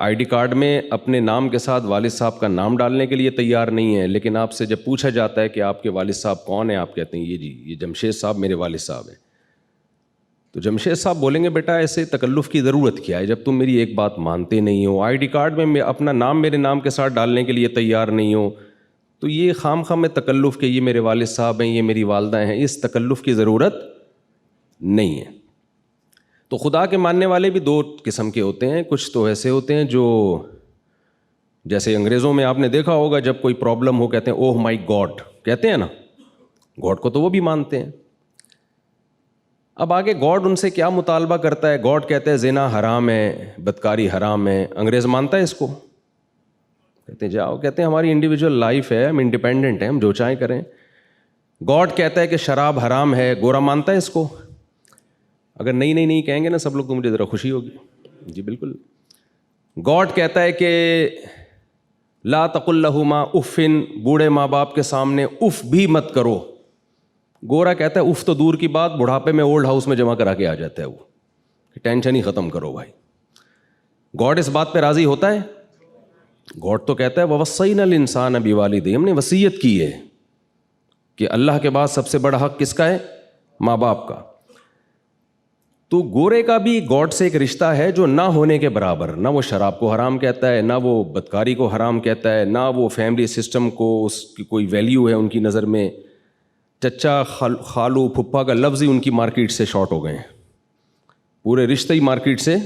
I D card میں اپنے نام کے ساتھ والد صاحب کا نام ڈالنے کے لیے تیار نہیں ہے، لیکن آپ سے جب پوچھا جاتا ہے کہ آپ کے والد صاحب کون ہیں، آپ کہتے ہیں یہ جمشید صاحب میرے والد صاحب ہیں، تو جمشید صاحب بولیں گے بیٹا ایسے تکلف کی ضرورت کیا ہے جب تم میری ایک بات مانتے نہیں ہو، آئی ڈی کارڈ میں اپنا نام میرے نام کے ساتھ ڈالنے کے لیے تیار نہیں ہو، تو یہ خام خواہ میں تکلف کہ یہ میرے والد صاحب ہیں، یہ میری والدہ ہیں، اس تکلف کی ضرورت نہیں ہے۔ تو خدا کے ماننے والے بھی دو قسم کے ہوتے ہیں، کچھ تو ایسے ہوتے ہیں جو جیسے انگریزوں میں آپ نے دیکھا ہوگا جب کوئی پرابلم ہو کہتے ہیں اوہ مائی گاڈ، کہتے ہیں نا، گاڈ کو تو وہ بھی مانتے ہیں۔ اب آگے گاڈ ان سے کیا مطالبہ کرتا ہے؟ گاڈ کہتے ہیں زنا حرام ہے، بدکاری حرام ہے، انگریز مانتا ہے اس کو؟ کہتے ہیں جاؤ، کہتے ہیں ہماری انڈیویجول لائف ہے، ہم انڈیپینڈنٹ ہیں، ہم جو چاہیں کریں۔ گاڈ کہتا ہے کہ شراب حرام ہے، گورا مانتا ہے اس کو؟ اگر نہیں کہیں گے نا سب لوگ تو مجھے ذرا خوشی ہوگی۔ جی بالکل۔ گاڈ کہتا ہے کہ لا تقل لہما افن، بوڑھے ماں باپ کے سامنے اف بھی مت کرو۔ گورا کہتا ہے اف تو دور کی بات، بڑھاپے میں اولڈ ہاؤس میں جمع کرا کے آ جاتا ہے وہ، کہ ٹینشن ہی ختم کرو بھائی۔ گاڈ اس بات پہ راضی ہوتا ہے؟ گاڈ تو کہتا ہے وَوَصَّيْنَا الْإِنسَانَ بِوَالِدَيْهِ، ہم نے وصیت کی ہے کہ اللہ کے بعد سب سے بڑا حق کس کا ہے؟ ماں باپ کا۔ تو گورے کا بھی گاڈ سے ایک رشتہ ہے جو نہ ہونے کے برابر، نہ وہ شراب کو حرام کہتا ہے، نہ وہ بدکاری کو حرام کہتا ہے، نہ وہ فیملی سسٹم کو اس کی کوئی ویلیو ہے ان کی نظر میں۔ چچا خالو پھپھا کا لفظ ہی ان کی مارکیٹ سے شارٹ ہو گئے ہیں، پورے رشتے ہی مارکیٹ سے،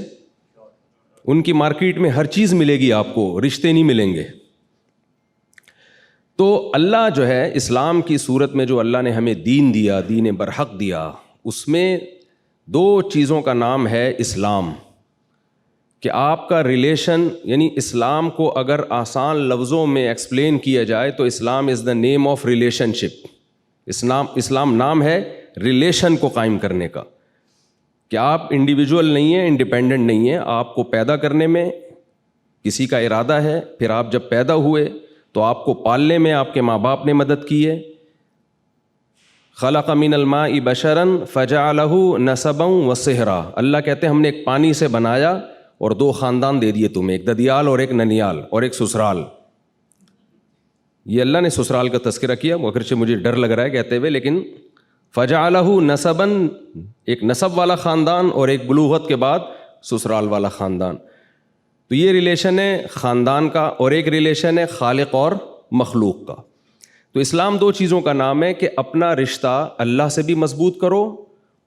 ان کی مارکیٹ میں ہر چیز ملے گی آپ کو، رشتے نہیں ملیں گے۔ تو اللہ جو ہے اسلام کی صورت میں جو اللہ نے ہمیں دین دیا، دین برحق دیا، اس میں دو چیزوں کا نام ہے اسلام، کہ آپ کا ریلیشن، یعنی اسلام کو اگر آسان لفظوں میں ایکسپلین کیا جائے تو اسلام از دا نیم آف ریلیشن شپ۔ اسلام نام ہے ریلیشن کو قائم کرنے کا، کہ آپ انڈیویجول نہیں ہیں، انڈیپینڈنٹ نہیں ہیں، آپ کو پیدا کرنے میں کسی کا ارادہ ہے، پھر آپ جب پیدا ہوئے تو آپ کو پالنے میں آپ کے ماں باپ نے مدد کی ہے۔ خلق من الماء بشرا فجعلہ نسبا وصہرا، اللہ کہتے ہیں ہم نے ایک پانی سے بنایا اور دو خاندان دے دیے تمہیں، ایک ددیال اور ایک ننیال اور ایک سسرال۔ یہ اللہ نے سسرال کا تذکرہ کیا، اگرچہ مجھے ڈر لگ رہا ہے کہتے ہوئے، لیکن فجعلہ نسبا، ایک نسب والا خاندان اور ایک بلوغت کے بعد سسرال والا خاندان۔ تو یہ ریلیشن ہے خاندان کا، اور ایک ریلیشن ہے خالق اور مخلوق کا۔ تو اسلام دو چیزوں کا نام ہے کہ اپنا رشتہ اللہ سے بھی مضبوط کرو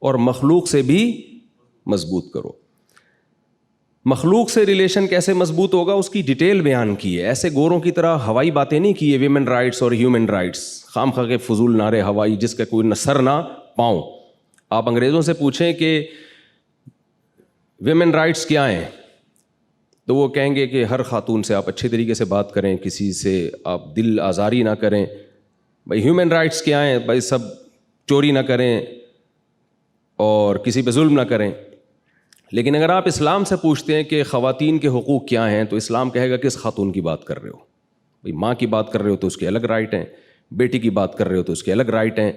اور مخلوق سے بھی مضبوط کرو۔ مخلوق سے ریلیشن کیسے مضبوط ہوگا اس کی ڈیٹیل بیان کی ہے، ایسے گوروں کی طرح ہوائی باتیں نہیں کی ہے، ویمن رائٹس اور ہیومن رائٹس، خام خواہ کے فضول نعرے ہوائی جس کا کوئی نہ سر نہ پاؤں۔ آپ انگریزوں سے پوچھیں کہ ویمن رائٹس کیا ہیں تو وہ کہیں گے کہ ہر خاتون سے آپ اچھے طریقے سے بات کریں، کسی سے آپ دل آزاری نہ کریں۔ بھائی ہیومن رائٹس کیا ہیں؟ بھائی سب چوری نہ کریں اور کسی پہ ظلم نہ کریں۔ لیکن اگر آپ اسلام سے پوچھتے ہیں کہ خواتین کے حقوق کیا ہیں تو اسلام کہے گا کس خاتون کی بات کر رہے ہو؟ بھائی ماں کی بات کر رہے ہو تو اس کے الگ رائٹ ہیں، بیٹی کی بات کر رہے ہو تو اس کے الگ رائٹ ہیں،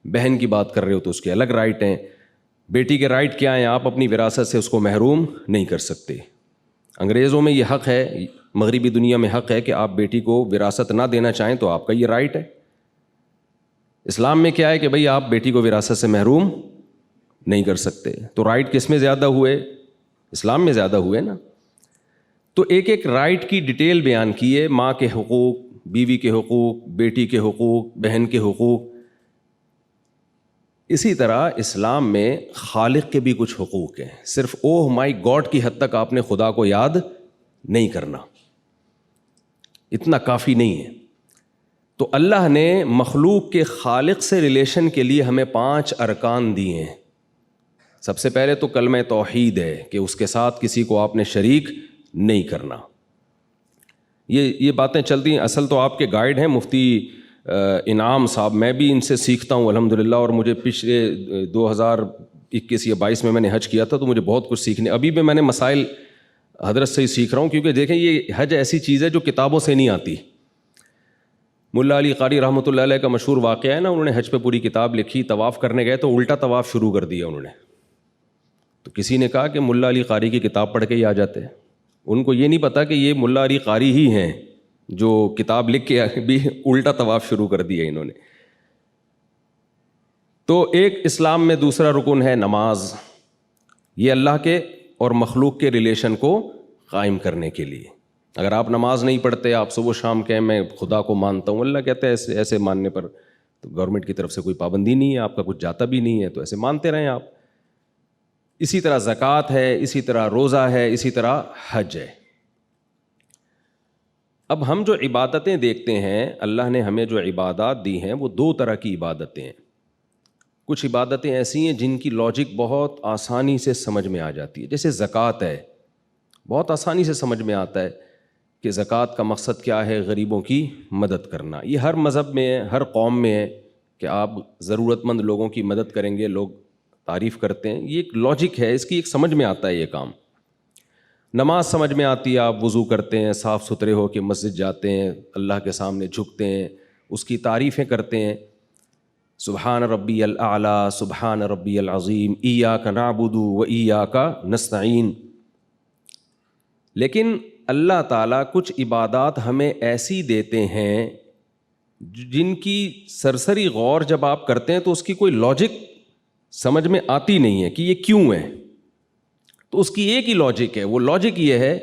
بہن کی بات کر رہے ہو تو اس کے الگ رائٹ ہیں۔ بیٹی کے رائٹ کیا ہیں؟ آپ اپنی وراثت سے اس کو محروم نہیں کر سکتے۔ انگریزوں میں یہ حق ہے، مغربی دنیا میں حق ہے کہ آپ بیٹی کو وراثت نہ دینا چاہیں تو آپ کا یہ رائٹ ہے۔ اسلام میں کیا ہے کہ بھئی آپ بیٹی کو وراثت سے محروم نہیں کر سکتے۔ تو رائٹ کس میں زیادہ ہوئے؟ اسلام میں زیادہ ہوئے نا۔ تو ایک ایک رائٹ کی ڈیٹیل بیان کی ہے، ماں کے حقوق، بیوی کے حقوق، بیٹی کے حقوق، بہن کے حقوق۔ اسی طرح اسلام میں خالق کے بھی کچھ حقوق ہیں، صرف اوہ مائی گاڈ کی حد تک آپ نے خدا کو یاد نہیں کرنا، اتنا کافی نہیں ہے۔ تو اللہ نے مخلوق کے خالق سے ریلیشن کے لیے ہمیں 5 ارکان دیے ہیں۔ سب سے پہلے تو کلمہ توحید ہے کہ اس کے ساتھ کسی کو آپ نے شریک نہیں کرنا۔ یہ باتیں چلتی ہیں، اصل تو آپ کے گائیڈ ہیں مفتی انعام صاحب، میں بھی ان سے سیکھتا ہوں الحمدللہ، اور مجھے پچھلے 2021 یا 22 میں نے حج کیا تھا تو مجھے بہت کچھ سیکھنے، ابھی بھی میں نے مسائل حضرت سے ہی سیکھ رہا ہوں، کیونکہ دیکھیں یہ حج ایسی چیز ہے جو کتابوں سے نہیں آتی۔ ملا علی قاری رحمۃ اللہ علیہ کا مشہور واقعہ ہے نا، انہوں نے حج پہ پوری کتاب لکھی، طواف کرنے گئے تو الٹا طواف شروع کر دیا انہوں نے۔ تو کسی نے کہا کہ ملا علی قاری کی کتاب پڑھ کے ہی آ جاتے ہیں، ان کو یہ نہیں پتا کہ یہ ملا علی قاری ہی ہیں جو کتاب لکھ کے بھی الٹا طواف شروع کر دیا انہوں نے. تو ایک اسلام میں دوسرا رکن ہے نماز. یہ اللہ کے اور مخلوق کے ریلیشن کو قائم کرنے کے لیے. اگر آپ نماز نہیں پڑھتے, آپ صبح شام کہیں میں خدا کو مانتا ہوں, اللہ کہتا ہے ایسے ماننے پر تو گورنمنٹ کی طرف سے کوئی پابندی نہیں ہے, آپ کا کچھ جاتا بھی نہیں ہے, تو ایسے مانتے رہیں آپ. اسی طرح زکوٰۃ ہے, اسی طرح روزہ ہے, اسی طرح حج ہے. اب ہم جو عبادتیں دیکھتے ہیں, اللہ نے ہمیں جو عبادات دی ہیں وہ دو طرح کی عبادتیں ہیں. کچھ عبادتیں ایسی ہیں جن کی لاجک بہت آسانی سے سمجھ میں آ جاتی ہے, جیسے زکوٰۃ ہے. بہت آسانی سے سمجھ میں آتا ہے کہ زکوٰۃ کا مقصد کیا ہے, غریبوں کی مدد کرنا. یہ ہر مذہب میں ہے, ہر قوم میں ہے کہ آپ ضرورت مند لوگوں کی مدد کریں گے, لوگ تعریف کرتے ہیں. یہ ایک لاجک ہے, اس کی ایک سمجھ میں آتا ہے یہ کام. نماز سمجھ میں آتی ہے, آپ وضو کرتے ہیں, صاف ستھرے ہو کے مسجد جاتے ہیں, اللہ کے سامنے جھکتے ہیں, اس کی تعریفیں کرتے ہیں, سبحان ربی الاعلیٰ, سبحان ربی العظیم, ایاک نعبد و ایاک نستعین. لیکن اللہ تعالیٰ کچھ عبادات ہمیں ایسی دیتے ہیں جن کی سرسری غور جب آپ کرتے ہیں تو اس کی کوئی لاجک سمجھ میں آتی نہیں ہے کہ یہ کیوں ہے. تو اس کی ایک ہی لاجک ہے, وہ لاجک یہ ہے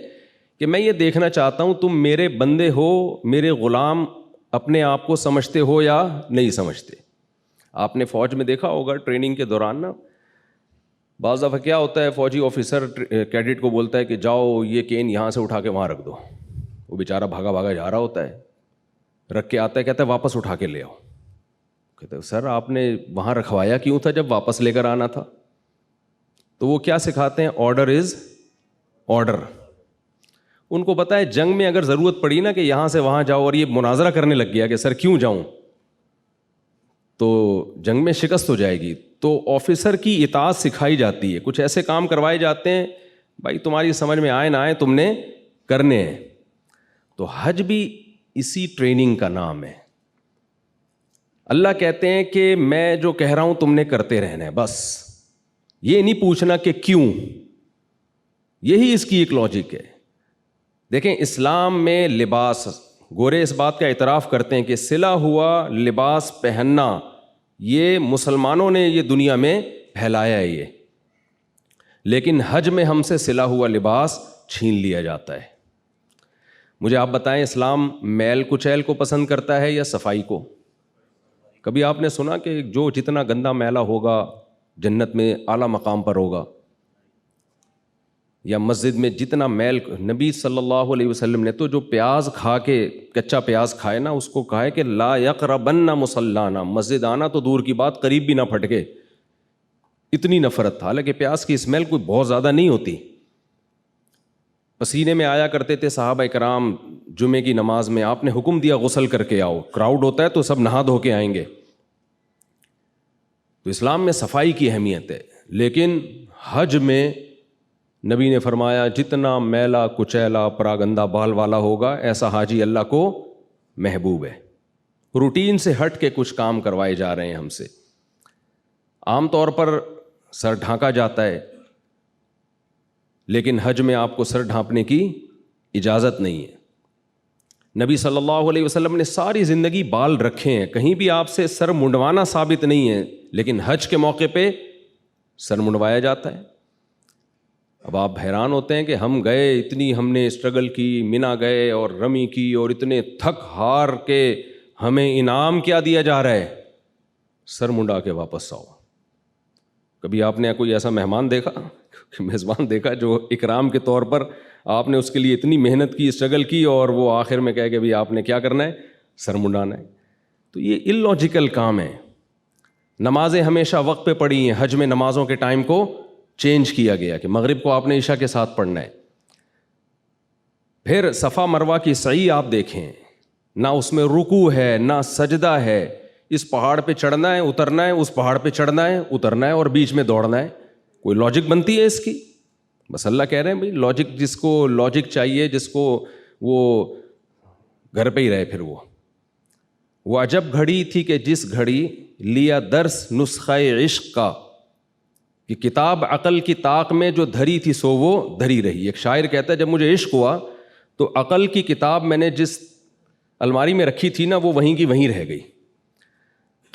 کہ میں یہ دیکھنا چاہتا ہوں تم میرے بندے ہو, میرے غلام اپنے آپ کو سمجھتے ہو یا نہیں سمجھتے. آپ نے فوج میں دیکھا ہوگا ٹریننگ کے دوران نا, بعض دفعہ کیا ہوتا ہے, فوجی آفیسر کیڈٹ کو بولتا ہے کہ جاؤ یہ کین یہاں سے اٹھا کے وہاں رکھ دو. وہ بیچارہ بھاگا بھاگا جا رہا ہوتا ہے, رکھ کے آتا ہے, کہتا ہے واپس اٹھا کے لے آؤ. کہتے ہیں سر آپ نے وہاں رکھوایا کیوں تھا جب واپس لے کر آنا تھا. تو وہ کیا سکھاتے ہیں, آرڈر از آرڈر. ان کو پتہ ہے جنگ میں اگر ضرورت پڑی نا کہ یہاں سے وہاں جاؤ, اور یہ مناظرہ کرنے لگ گیا کہ سر کیوں جاؤں, تو جنگ میں شکست ہو جائے گی. تو آفیسر کی اطاعت سکھائی جاتی ہے, کچھ ایسے کام کروائے جاتے ہیں بھائی تمہاری سمجھ میں آئے نہ آئے تم نے کرنے ہیں. تو حج بھی اسی ٹریننگ کا نام ہے. اللہ کہتے ہیں کہ میں جو کہہ رہا ہوں تم نے کرتے رہنا ہے, بس یہ نہیں پوچھنا کہ کیوں. یہی اس کی ایک لاجک ہے. دیکھیں اسلام میں لباس, گورے اس بات کا اعتراف کرتے ہیں کہ سلا ہوا لباس پہننا یہ مسلمانوں نے یہ دنیا میں پھیلایا ہے یہ, لیکن حج میں ہم سے سلا ہوا لباس چھین لیا جاتا ہے. مجھے آپ بتائیں اسلام میل کچیل کو پسند کرتا ہے یا صفائی کو؟ کبھی آپ نے سنا کہ جو جتنا گندا میلا ہوگا جنت میں اعلیٰ مقام پر ہوگا, یا مسجد میں جتنا میل؟ نبی صلی اللہ علیہ وسلم نے تو جو پیاز کھا کے, کچا پیاز کھائے نا, اس کو کہا ہے کہ لا یقربن مصلانا, مسجد آنا تو دور کی بات, قریب بھی نہ پھٹکے. اتنی نفرت تھا. حالانکہ پیاز کی اسمیل کوئی بہت زیادہ نہیں ہوتی. پسینے میں آیا کرتے تھے صحابہ کرام جمعے کی نماز میں, آپ نے حکم دیا غسل کر کے آؤ, کراؤڈ ہوتا ہے تو سب نہا دھو کے آئیں گے. تو اسلام میں صفائی کی اہمیت ہے. لیکن حج میں نبی نے فرمایا جتنا میلا کچیلا پراگندہ بال والا ہوگا ایسا حاجی اللہ کو محبوب ہے. روٹین سے ہٹ کے کچھ کام کروائے جا رہے ہیں ہم سے. عام طور پر سر ڈھانکا جاتا ہے, لیکن حج میں آپ کو سر ڈھانپنے کی اجازت نہیں ہے. نبی صلی اللہ علیہ وسلم نے ساری زندگی بال رکھے ہیں, کہیں بھی آپ سے سر منڈوانا ثابت نہیں ہے, لیکن حج کے موقع پہ سر منڈوایا جاتا ہے. اب آپ حیران ہوتے ہیں کہ ہم گئے, اتنی ہم نے اسٹرگل کی, منا گئے اور رمی کی, اور اتنے تھک ہار کے ہمیں انعام کیا دیا جا رہا ہے, سر منڈا کے واپس آؤ. کبھی آپ نے کوئی ایسا مہمان دیکھا, میزبان دیکھا جو اکرام کے طور پر آپ نے اس کے لیے اتنی محنت کی, اسٹرگل کی, اور وہ آخر میں کہے کہ بھائی آپ نے کیا کرنا ہے, سر منڈانا ہے. تو یہ اللاجیکل کام ہے. نمازیں ہمیشہ وقت پہ پڑھی ہیں, حج میں نمازوں کے ٹائم کو چینج کیا گیا کہ مغرب کو آپ نے عشاء کے ساتھ پڑھنا ہے. پھر صفا مروہ کی سعی آپ دیکھیں, نہ اس میں رکوع ہے نہ سجدہ ہے. اس پہاڑ پہ چڑھنا ہے اترنا ہے, اس پہاڑ پہ چڑھنا ہے اترنا ہے, اور بیچ میں دوڑنا ہے. کوئی لاجک بنتی ہے اس کی؟ بس اللہ کہہ رہے ہیں بھائی لاجک, جس کو لاجک چاہیے, جس کو وہ گھر پہ ہی رہے. پھر وہ عجب گھڑی تھی کہ جس گھڑی لیا درس نسخہ عشق کا, کہ کتاب عقل کی طاق میں جو دھری تھی سو وہ دھری رہی. ایک شاعر کہتا ہے جب مجھے عشق ہوا تو عقل کی کتاب میں نے جس الماری میں رکھی تھی نا وہ وہیں کی وہیں رہ گئی.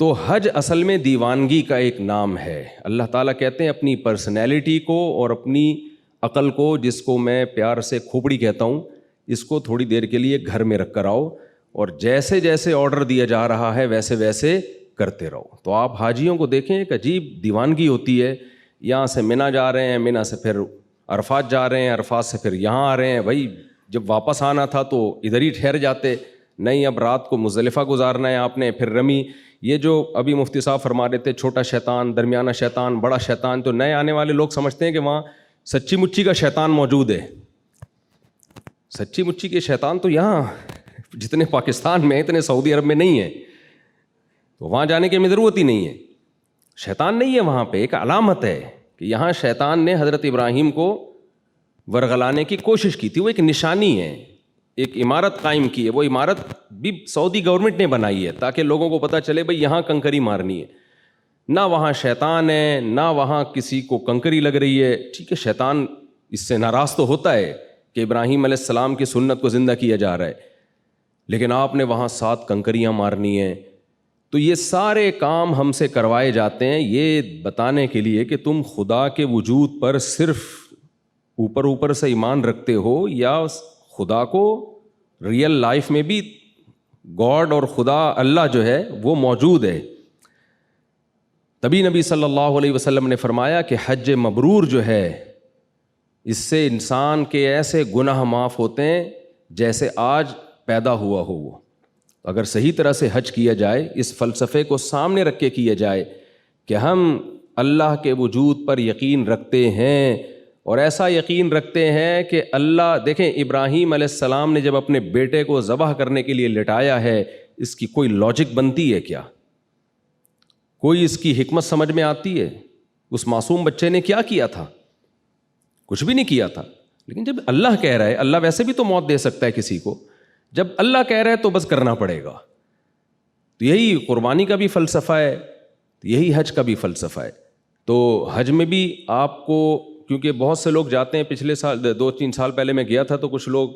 تو حج اصل میں دیوانگی کا ایک نام ہے. اللہ تعالیٰ کہتے ہیں اپنی پرسنالٹی کو اور اپنی عقل کو, جس کو میں پیار سے کھوپڑی کہتا ہوں, اس کو تھوڑی دیر کے لیے گھر میں رکھ کر آؤ اور جیسے جیسے آرڈر دیا جا رہا ہے ویسے ویسے کرتے رہو. تو آپ حاجیوں کو دیکھیں ایک عجیب دیوانگی ہوتی ہے. یہاں سے منی جا رہے ہیں, منی سے پھر عرفات جا رہے ہیں, عرفات سے پھر یہاں آ رہے ہیں. بھائی جب واپس آنا تھا تو ادھر ہی ٹھہر جاتے, نہیں اب رات کو مزدلفہ گزارنا ہے آپ نے, پھر رمی. یہ جو ابھی مفتی صاحب فرما رہے تھے چھوٹا شیطان, درمیانہ شیطان, بڑا شیطان, تو نئے آنے والے لوگ سمجھتے ہیں کہ وہاں سچی مچی کا شیطان موجود ہے. سچی مچی کے شیطان تو یہاں جتنے پاکستان میں اتنے سعودی عرب میں نہیں ہیں, تو وہاں جانے کی ہمیں ضرورت ہی نہیں ہے. شیطان نہیں ہے وہاں پہ, ایک علامت ہے کہ یہاں شیطان نے حضرت ابراہیم کو ورغلانے کی کوشش کی تھی. وہ ایک نشانی ہے, ایک عمارت قائم کی ہے. وہ عمارت بھی سعودی گورنمنٹ نے بنائی ہے تاکہ لوگوں کو پتہ چلے بھئی یہاں کنکری مارنی ہے. نہ وہاں شیطان ہے, نہ وہاں کسی کو کنکری لگ رہی ہے. ٹھیک ہے, شیطان اس سے ناراض تو ہوتا ہے کہ ابراہیم علیہ السلام کی سنت کو زندہ کیا جا رہا ہے, لیکن آپ نے وہاں 7 کنکریاں مارنی ہیں. تو یہ سارے کام ہم سے کروائے جاتے ہیں یہ بتانے کے لیے کہ تم خدا کے وجود پر صرف اوپر سے ایمان رکھتے ہو یا خدا کو ریئل لائف میں بھی گاڈ اور خدا اللہ جو ہے وہ موجود ہے. تبھی نبی صلی اللہ علیہ وسلم نے فرمایا کہ حج مبرور جو ہے اس سے انسان کے ایسے گناہ معاف ہوتے ہیں جیسے آج پیدا ہوا ہو. وہ اگر صحیح طرح سے حج کیا جائے, اس فلسفے کو سامنے رکھ کے کیا جائے کہ ہم اللہ کے وجود پر یقین رکھتے ہیں اور ایسا یقین رکھتے ہیں کہ اللہ, دیکھیں ابراہیم علیہ السلام نے جب اپنے بیٹے کو ذبح کرنے کے لیے لٹایا ہے, اس کی کوئی لاجک بنتی ہے کیا؟ کوئی اس کی حکمت سمجھ میں آتی ہے؟ اس معصوم بچے نے کیا کیا تھا؟ کچھ بھی نہیں کیا تھا. لیکن جب اللہ کہہ رہا ہے, اللہ ویسے بھی تو موت دے سکتا ہے کسی کو, جب اللہ کہہ رہا ہے تو بس کرنا پڑے گا. تو یہی قربانی کا بھی فلسفہ ہے, یہی حج کا بھی فلسفہ ہے. تو حج میں بھی آپ کو, کیونکہ بہت سے لوگ جاتے ہیں, پچھلے سال 2-3 سال پہلے میں گیا تھا تو کچھ لوگ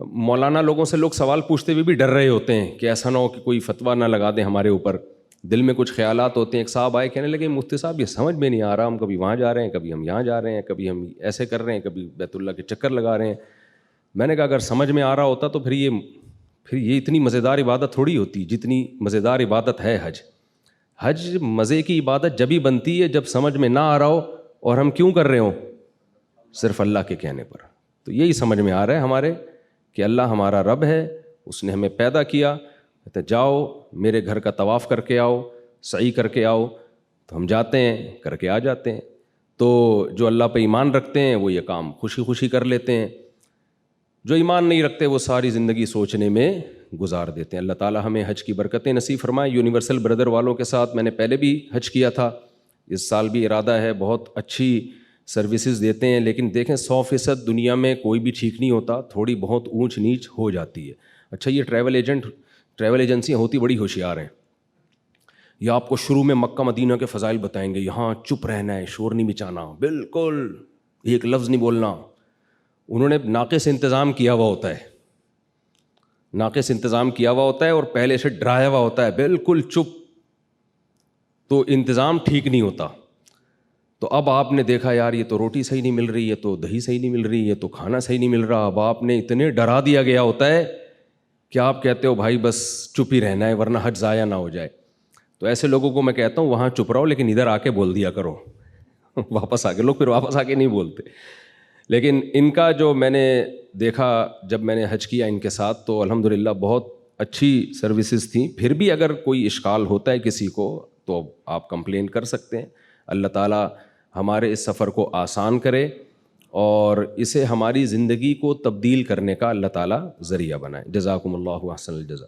مولانا لوگوں سے لوگ سوال پوچھتے ہوئے بھی ڈر رہے ہوتے ہیں کہ ایسا نہ ہو کہ کوئی فتویٰ نہ لگا دیں ہمارے اوپر. دل میں کچھ خیالات ہوتے ہیں. ایک صاحب آئے کہنے لگے مفتی صاحب یہ سمجھ میں نہیں آ رہا, ہم کبھی وہاں جا رہے ہیں, کبھی ہم یہاں جا رہے ہیں, کبھی ہم ایسے کر رہے ہیں, کبھی بیت اللہ کے چکر لگا رہے ہیں. میں نے کہا اگر سمجھ میں آ رہا ہوتا تو پھر یہ اتنی مزیدار عبادت تھوڑی ہوتی جتنی مزیدار عبادت ہے حج. حج مزے کی عبادت جبھی بنتی ہے جب سمجھ میں نہ آ رہا ہو اور ہم کیوں کر رہے ہوں, صرف اللہ کے کہنے پر. تو یہی سمجھ میں آ رہا ہے ہمارے کہ اللہ ہمارا رب ہے, اس نے ہمیں پیدا کیا, کہتے جاؤ میرے گھر کا طواف کر کے آؤ, سعی کر کے آؤ. تو ہم جاتے ہیں, کر کے آ جاتے ہیں. تو جو اللہ پہ ایمان رکھتے ہیں وہ یہ کام خوشی خوشی کر لیتے ہیں, جو ایمان نہیں رکھتے وہ ساری زندگی سوچنے میں گزار دیتے ہیں. اللہ تعالیٰ ہمیں حج کی برکتیں نصیب فرمائے. یونیورسل بردر والوں کے ساتھ میں نے پہلے بھی حج کیا تھا, اس سال بھی ارادہ ہے. بہت اچھی سروسز دیتے ہیں, لیکن دیکھیں 100% دنیا میں کوئی بھی ٹھیک نہیں ہوتا, تھوڑی بہت اونچ نیچ ہو جاتی ہے. اچھا یہ ٹریول ایجنسیاں ہوتی بڑی ہوشیار ہیں. یا آپ کو شروع میں مکہ مدینہ کے فضائل بتائیں گے, یہاں چپ رہنا ہے, شور نہیں مچانا, بالکل ایک لفظ نہیں بولنا. انہوں نے ناقص انتظام کیا ہوا ہوتا ہے, ناقص انتظام کیا ہوا ہوتا ہے اور پہلے سے ڈرایا ہوا ہوتا ہے بالکل چپ, تو انتظام ٹھیک نہیں ہوتا. تو اب آپ نے دیکھا یار یہ تو روٹی صحیح نہیں مل رہی, یہ تو دہی صحیح نہیں مل رہی, یہ تو کھانا صحیح نہیں مل رہا. اب آپ نے اتنے ڈرا دیا گیا ہوتا ہے کہ آپ کہتے ہو بھائی بس چپ ہی رہنا ہے ورنہ حج ضائع نہ ہو جائے. تو ایسے لوگوں کو میں کہتا ہوں وہاں چپ رہو, لیکن ادھر آ کے بول دیا کرو. واپس آ کے لوگ پھر واپس آ کے نہیں بولتے. لیکن ان کا جو میں نے دیکھا جب میں نے حج کیا ان کے ساتھ, تو الحمدللہ بہت اچھی سروسز تھیں. پھر بھی اگر کوئی اشکال ہوتا ہے کسی کو تو آپ کمپلین کر سکتے ہیں. اللہ تعالیٰ ہمارے اس سفر کو آسان کرے اور اسے ہماری زندگی کو تبدیل کرنے کا اللہ تعالیٰ ذریعہ بنائے. جزاکم اللہ احسن الجزا.